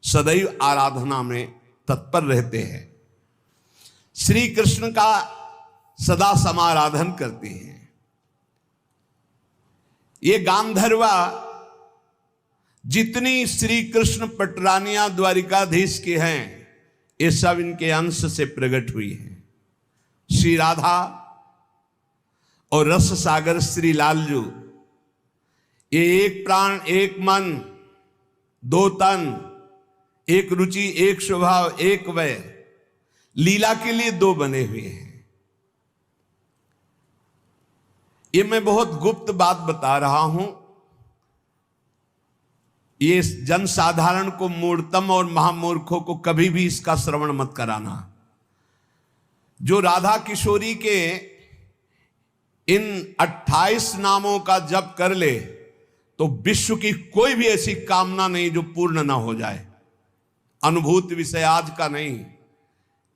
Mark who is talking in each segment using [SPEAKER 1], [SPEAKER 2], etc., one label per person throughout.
[SPEAKER 1] सदैव आराधना में तत्पर रहते हैं, श्री कृष्ण का सदा समाराधन करते हैं। ये गांधर्वा जितनी श्री कृष्ण पटरानियां द्वारिकाधीश के हैं, ये सब इनके अंश से प्रकट हुई हैं। श्री राधा और रस सागर श्री लालजू, ये एक प्राण एक मन दो तन, एक रुचि एक स्वभाव एक वय, लीला के लिए दो बने हुए हैं। ये मैं बहुत गुप्त बात बता रहा हूं, ये जन साधारण को, मूर्तम और महामूर्खों को कभी भी इसका श्रवण मत कराना। जो राधा किशोरी के इन 28 नामों का जप कर ले तो विश्व की कोई भी ऐसी कामना नहीं जो पूर्ण ना हो जाए। अनुभूत विषय आज का नहीं,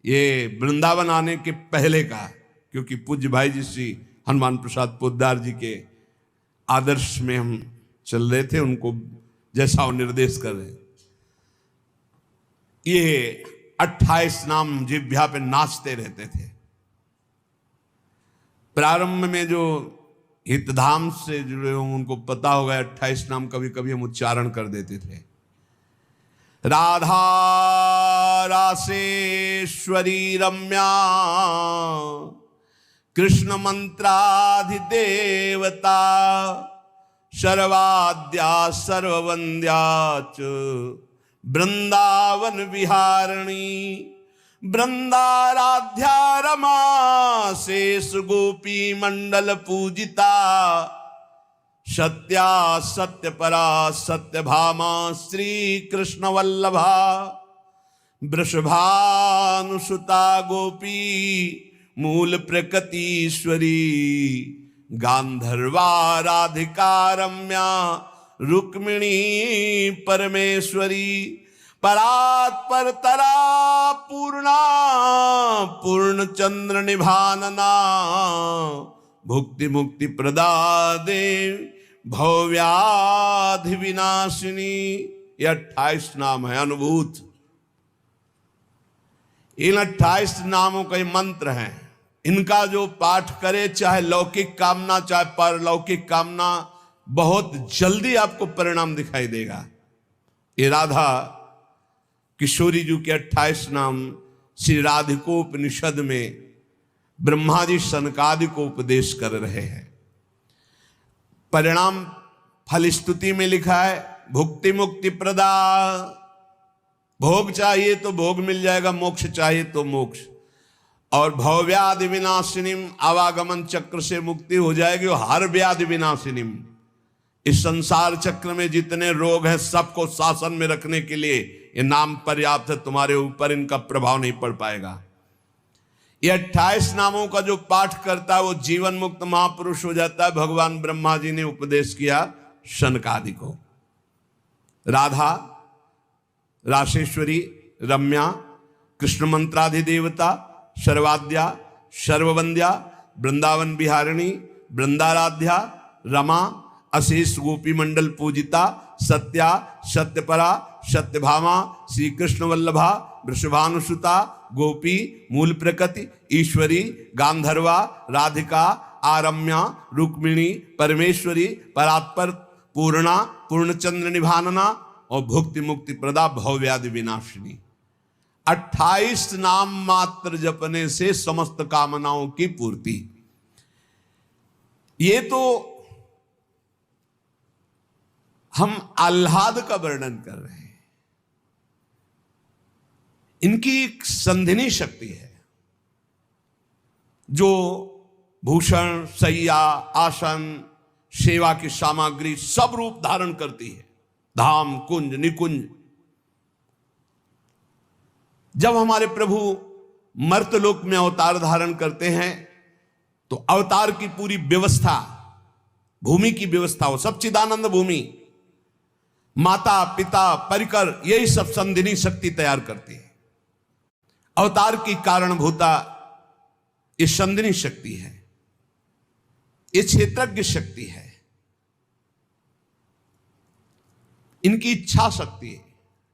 [SPEAKER 1] ये वृंदावन आने के पहले का, क्योंकि पूज्य भाई जी श्री हनुमान प्रसाद पोद्दार जी के आदर्श में हम चल रहे थे, उनको जैसा वो निर्देश कर रहे। ये 28 नाम जिह्वा पे नाचते रहते थे। प्रारंभ में जो हितधाम से जुड़े हों उनको पता होगा, 28 नाम कभी कभी हम उच्चारण कर देते थे। राधा रासेश्वरी रम्या कृष्ण मंत्राधिदेवता सर्वाद्या सर्ववंद्या च वृंदावन विहारिणी वृंदाराध्या रमा शेष गोपी मंडल पूजिता सत्या सत्यपरा सत्यभामा श्री कृष्ण वल्लभा वृषभानुसुता गोपी मूल प्रकृतीश्वरी गांधर्वा राधिका रम्या रुक्मिणी परमेश्वरी परात्पर तरा पूर्णा पूर्ण चंद्र निभानना भुक्ति मुक्ति प्रदा देव भव्याधि विनाशिनी। ये 28 नाम है अनुभूत। इन 28 नामों का मंत्र है। इनका जो पाठ करे, चाहे लौकिक कामना चाहे परलौकिक कामना, बहुत जल्दी आपको परिणाम दिखाई देगा। ये राधा किशोरी जी के 28 नाम श्री राधिकोपनिषद में ब्रह्मा जी सनकादि को उपदेश कर रहे हैं। परिणाम फलस्तुति में लिखा है भुक्ति मुक्ति प्रदा। भोग चाहिए तो भोग मिल जाएगा, मोक्ष चाहिए तो मोक्ष। और भवव्याधि विनाशिनीम, आवागमन चक्र से मुक्ति हो जाएगी। और हर व्याधि विनाशिनीम, इस संसार चक्र में जितने रोग हैं सबको शासन में रखने के लिए ये नाम पर्याप्त है। तुम्हारे ऊपर इनका प्रभाव नहीं पड़ पाएगा। ये 28 नामों का जो पाठ करता है वो जीवन मुक्त महापुरुष हो जाता है। भगवान ब्रह्मा जी ने उपदेश किया शनकादि को। राधा रासेश्वरी रम्या कृष्ण मंत्राधिदेवता सर्वाद्या सर्ववंद्या वृंदावन विहारिणी वृंदाराध्या रमा अशेष गोपी मंडल पूजिता सत्या सत्यपरा सत्यभामा श्री कृष्ण वल्लभा वृषभानुसुता गोपी मूल प्रकृति ईश्वरी गांधर्वा राधिका आरम्या रुक्मिणी परमेश्वरी परात्पर पूर्णा पूर्णचंद्र निभानना और भुक्ति मुक्ति प्रदा भवव्याधि विनाशिनी। 28 नाम मात्र जपने से समस्त कामनाओं की पूर्ति। ये तो हम आह्लाद का वर्णन कर रहे हैं। इनकी एक संधिनी शक्ति है जो भूषण शैया आसन सेवा की सामग्री सब रूप धारण करती है। धाम कुंज निकुंज। जब हमारे प्रभु मर्तलोक में अवतार धारण करते हैं तो अवतार की पूरी व्यवस्था, भूमि की व्यवस्था हो, सच्चिदानंद भूमि, माता पिता परिकर, यही सब संधिनी शक्ति तैयार करती है। अवतार की कारणभूता ये संधिनी शक्ति है, ये क्षेत्रज्ञ शक्ति है, इनकी इच्छा शक्ति है।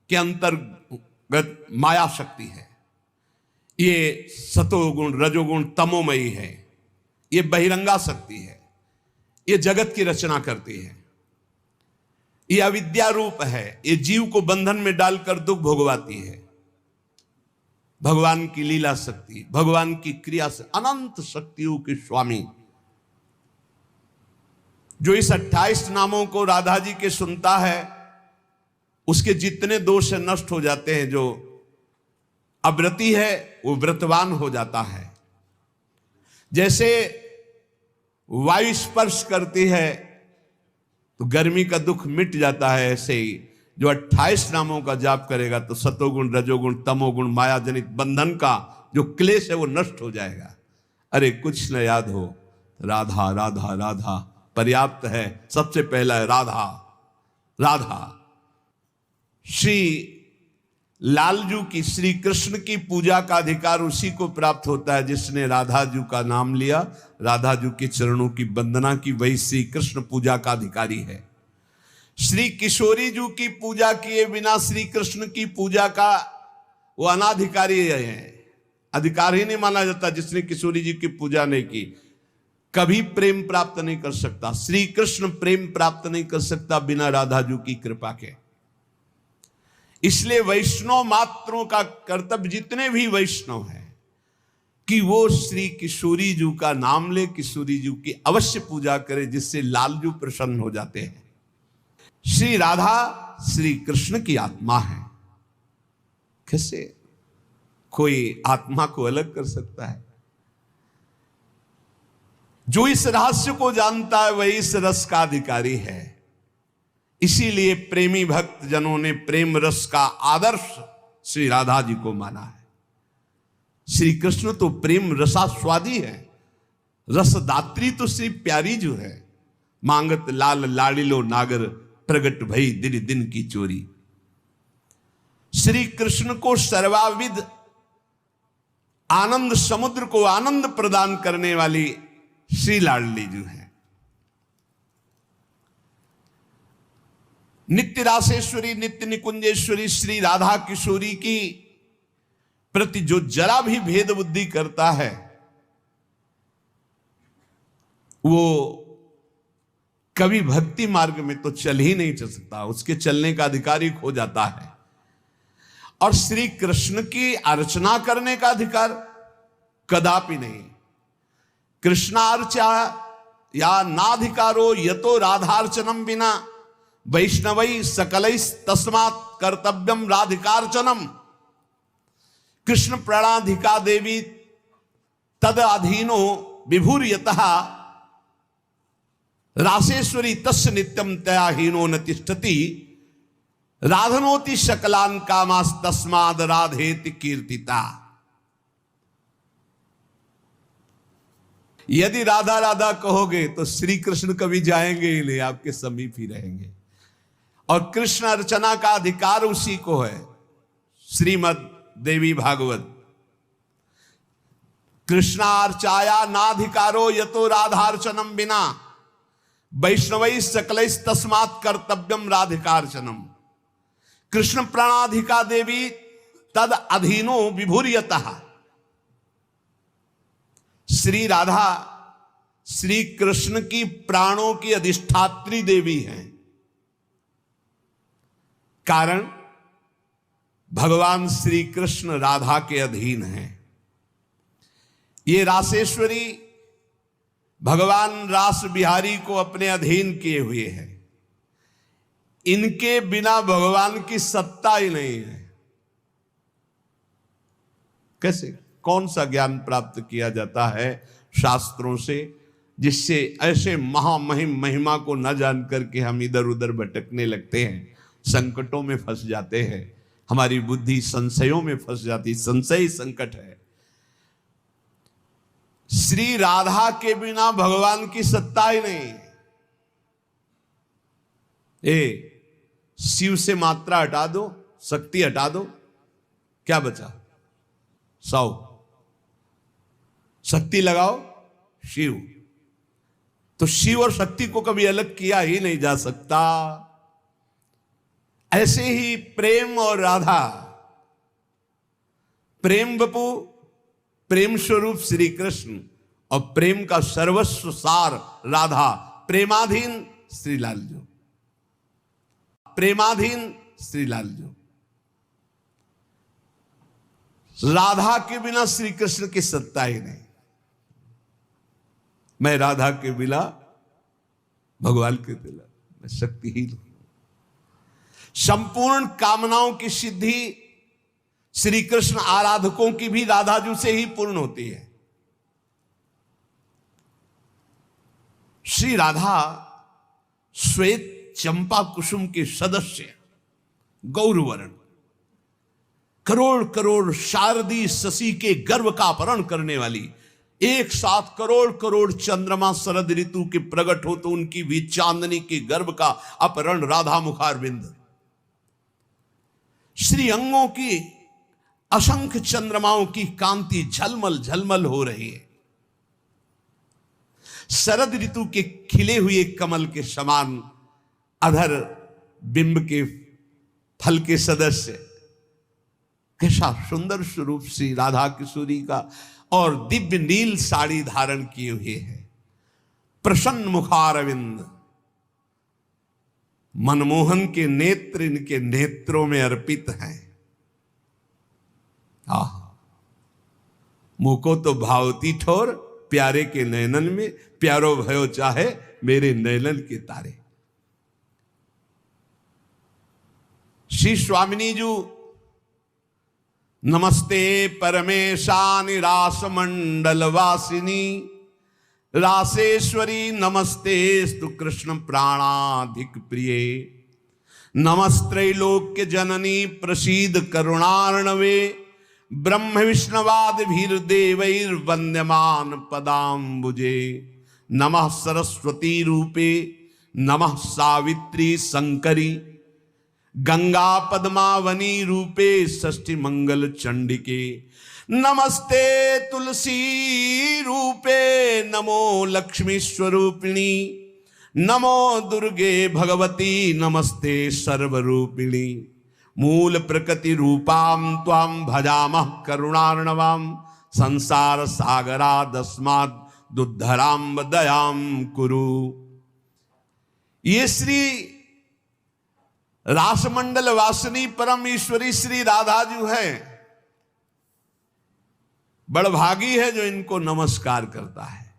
[SPEAKER 1] के अंतर्गत माया शक्ति है। ये सतोगुण, रजोगुण, तमोमयी है। ये बहिरंगा शक्ति है। ये जगत की रचना करती है। ये अविद्या रूप है। ये जीव को बंधन में डालकर दुख भोगवाती है। भगवान की लीला शक्ति, भगवान की क्रिया से अनंत शक्तियों के स्वामी, जो इस 28 नामों को राधा जी के सुनता है, उसके जितने दोष नष्ट हो जाते हैं। जो अव्रती है वो व्रतवान हो जाता है। जैसे वायु स्पर्श करती है तो गर्मी का दुख मिट जाता है, ऐसे ही जो 28 नामों का जाप करेगा तो सतोगुण, रजोगुण, तमोगुण, माया जनित बंधन का जो क्लेश है वो नष्ट हो जाएगा। अरे कुछ न याद हो, राधा राधा राधा पर्याप्त है। सबसे पहला है राधा राधा। श्री लालजू की, श्री कृष्ण की पूजा का अधिकार उसी को प्राप्त होता है जिसने राधा जू का नाम लिया, राधा जू के चरणों की वंदना की, वही श्री कृष्ण पूजा का अधिकारी है। श्री किशोरी जू की पूजा किए बिना श्री कृष्ण की पूजा का वो अनाधिकारी है। अधिकार ही नहीं माना जाता। जिसने किशोरी जी की पूजा नहीं की कभी प्रेम प्राप्त नहीं कर सकता। श्री कृष्ण प्रेम प्राप्त नहीं कर सकता बिना राधा जू की कृपा के। इसलिए वैष्णव मात्रों का कर्तव्य, जितने भी वैष्णव हैं, कि वो श्री किशोरी जू का नाम ले, किशोरी जू की अवश्य पूजा करे, जिससे लालजू प्रसन्न हो जाते हैं। श्री राधा श्री कृष्ण की आत्मा है। कैसे कोई आत्मा को अलग कर सकता है? जो इस रहस्य को जानता है वही इस रस का अधिकारी है। इसीलिए प्रेमी भक्त जनों ने प्रेम रस का आदर्श श्री राधा जी को माना है। श्री कृष्ण तो प्रेम रसास्वादी है। रसदात्री तो श्री प्यारी जो है। मांगत लाल लाड़िलो नागर, प्रगट भई दिन दिन की चोरी। श्री कृष्ण को सर्वाविद आनंद समुद्र को आनंद प्रदान करने वाली श्री लाडली जो है। नित्य रासेश्वरी, नित्य निकुंजेश्वरी श्री राधा किशोरी की प्रति जो जरा भी भेद बुद्धि करता है वो कभी भक्ति मार्ग में तो चल ही नहीं चल सकता। उसके चलने का अधिकार ही खो जाता है। और श्री कृष्ण की अर्चना करने का अधिकार कदापि नहीं। कृष्णार्चा या नाधिकारो यतो राधार्चनम बिना वैष्णवै सकलैस् तस्मात् कर्तव्यम राधिकार्चनम। कृष्ण प्रणाधिका देवी तद अधीनो विभूर्यतः रासेश्वरी तस्य नित्यम तयाहीनो न तिष्ठति राधनोति शकलान कामास तस्माद राधेति कीर्तिता। यदि राधा राधा कहोगे तो श्री कृष्ण कभी जाएंगे ही नहीं, आपके समीप ही रहेंगे। और कृष्ण अर्चना का अधिकार उसी को है। श्रीमद देवी भागवत, कृष्णार्चाया नाधिकारो यतो राधार्चनम बिना वैष्णवै सकलैस् तस्मात् कर्तव्यम राधिकार्चनम। कृष्ण प्रणाधिका देवी तद अधीनो विभूर्यतः। श्री राधा श्री कृष्ण की प्राणों की अधिष्ठात्री देवी हैं। कारण भगवान श्री कृष्ण राधा के अधीन हैं। ये रासेश्वरी भगवान रास बिहारी को अपने अधीन किए हुए हैं। इनके बिना भगवान की सत्ता ही नहीं है। कैसे, कौन सा ज्ञान प्राप्त किया जाता है शास्त्रों से जिससे ऐसे महामहिम महिमा को न जान करके हम इधर उधर भटकने लगते हैं, संकटों में फंस जाते हैं, हमारी बुद्धि संशयों में फंस जाती। संशय ही संकट है। श्री राधा के बिना भगवान की सत्ता ही नहीं। शिव से मात्रा हटा दो, शक्ति हटा दो, क्या बचा? 100। शक्ति लगाओ शिव। तो शिव और शक्ति को कभी अलग किया ही नहीं जा सकता। ऐसे ही प्रेम और राधा, प्रेम वपु, प्रेम स्वरूप श्री कृष्ण और प्रेम का सर्वस्व सार राधा, प्रेमाधीन श्री लालजू, प्रेमाधीन श्री लालजू। राधा के बिना श्री कृष्ण की सत्ता ही नहीं। मैं राधा के बिना भगवान के बिना मैं शक्तिहीन हूं। संपूर्ण कामनाओं की सिद्धि श्री कृष्ण आराधकों की भी राधाजू से ही पूर्ण होती है। श्री राधा श्वेत चंपा कुसुम के सदस्य, गौरवर्ण, करोड़ करोड़ शारदी शशि के गर्व का अपहरण करने वाली, एक साथ करोड़ करोड़ चंद्रमा शरद ऋतु के प्रकट हो तो उनकी भी चांदनी के गर्भ का अपहरण राधा मुखारविंद। श्री अंगों की असंख्य चंद्रमाओं की कांति झलमल झलमल हो रही है। शरद ऋतु के खिले हुए कमल के समान अधर बिंब के फल के सदस्य, कैसा सुंदर स्वरूप श्री राधा किशोरी का, और दिव्य नील साड़ी धारण किए हुए है। प्रसन्न मुखारविंद, मनमोहन के नेत्र इनके नेत्रों में अर्पित हैं। आह, मुको तो भावती ठोर, प्यारे के नयनन में प्यारो भयो चाहे मेरे नयनन के तारे। श्री स्वामिनी जू नमस्ते परमेशानि रास मंडल वासिनी, रासेश्वरी नमस्ते स्तु कृष्ण प्राणाधिक प्रिय, नमस्त्रैलोक्य जननी प्रसीद करुणार्णवे, ब्रह्म विष्णवाद भीर देवैर वंद्यमान पदाम्बुजे, नमः सरस्वती रूपे नमः सावित्री शंकरी, गंगा पद्मावनी रूपे षष्ठी मंगल चंडिके, नमस्ते तुलसी रूपे नमो लक्ष्मी स्वरूपिणी, नमो दुर्गे भगवती नमस्ते सर्वरूपिणी, मूल प्रकृति रूपाम त्वाम भजामः करुणार्णवाम, संसार सागरादस्माद् दुद्धराम दयाम कुरु। ये श्री रासमंडल वासिनी परम ईश्वरी श्री राधा जी है। बड़भागी है जो इनको नमस्कार करता है।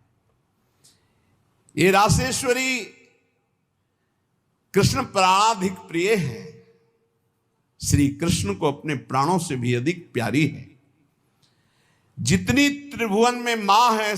[SPEAKER 1] ये रासेश्वरी कृष्ण प्राणाधिक प्रिय है, श्री कृष्ण को अपने प्राणों से भी अधिक प्यारी है। जितनी त्रिभुवन में मां है